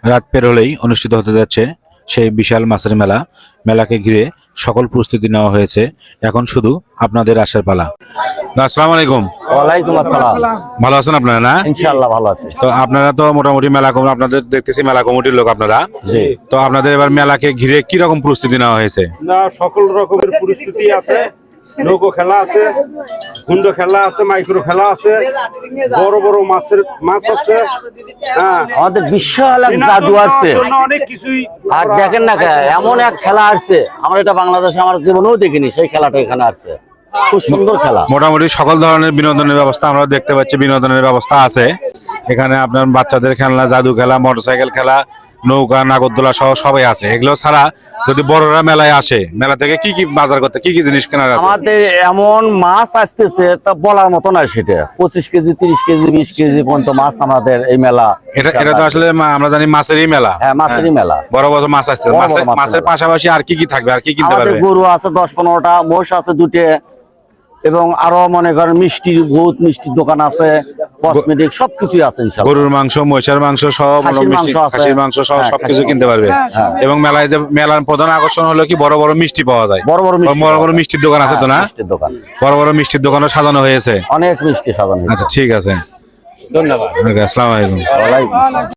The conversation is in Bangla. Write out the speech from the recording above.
রাত পের হলেই অনুষ্ঠিত হতে যাচ্ছে সেই বিশাল মাছের মেলা। মেলাকে ঘিরে সকল প্রস্তুতি নেওয়া হয়েছে, এখন শুধু আপনাদের আসার পালা। আসসালামু আলাইকুম। ওয়ালাইকুম আসসালাম। ভালো আছেন আপনারা? না, ইনশাআল্লাহ ভালো আছি। তো আপনারা তো মোটামুটি মেলা কমিটি, আপনাদের দেখতেছি মেলা কমিটির লোক আপনারা। জি। তো আপনাদের এবার মেলাকে ঘিরে কি রকম প্রস্তুতি নেওয়া হয়েছে? না, সকল রকমের পরিস্থিতি আছে। নৌকো খেলা আছে, হুন্ড খেলা আছে, মাইক্রো খেলা আছে, বড় বড় মাছ আছে। হ্যাঁ, আমাদের বিশাল এক জাদু আছে। অনেক কিছুই। আর দেখেন না এমন এক খেলা আসছে, আমরা এটা বাংলাদেশে আমার জীবনেও দেখিনি। সেই খেলাটা এখানে আসছে, খুব সুন্দর খেলা। মোটামুটি সকল ধরনের বিনোদনের ব্যবস্থা আমরা দেখতে পাচ্ছি, বিনোদনের ব্যবস্থা আছে এখানে। আপনার বাচ্চাদের খেলনা, জাদু খেলা, মোটরসাইকেল খেলা, নৌকা, নাগরদোলা সহ সবাই আছে। এগুলো ছাড়া যদি বড়রা মেলায় আসে, মেলা থেকে কি কি বাজার করতে, কি কি জিনিস কেনার আছে? আমাদের এমন মাছ আসতেছে তা বলার মতো না। সেটা 25 কেজি, 30 কেজি, 20 কেজি পর্যন্ত মাছ আমাদের এই মেলা। এটা তো আসলে আমরা জানি মাছেরই মেলা। হ্যাঁ, মাছেরই মেলা। বড় বড় মাছ আসছে। বড় বড় মাছের মাছের মেলা। পাশাপাশি আর কি কি থাকবে, আর কি কিনতে আমাদের পারবে? গরু আছে 10-15টা, মোষ আছে 2টে, এবং আরো মনে করেন বহুত মিষ্টির দোকান আছে, কসমেটিক সবকিছুই আছে ইনশাআল্লাহ। গরুর মাংস, মহিষের মাংস সব, খাসির মাংস সহ সবকিছু কিনতে পারবে। এবং মেলায় যে মেলার প্রধান আকর্ষণ হলো কি বড় বড় মিষ্টি পাওয়া যায়। বড় বড় মিষ্টির দোকান আছে তো? না, মিষ্টির দোকান, বড় বড় মিষ্টির দোকানও সাজানো হয়েছে। অনেক মিষ্টি সাজানো হয়েছে। আচ্ছা, ঠিক আছে, ধন্যবাদ। আসসালামু আলাইকুম। ওয়ালাইকুম আসসালাম।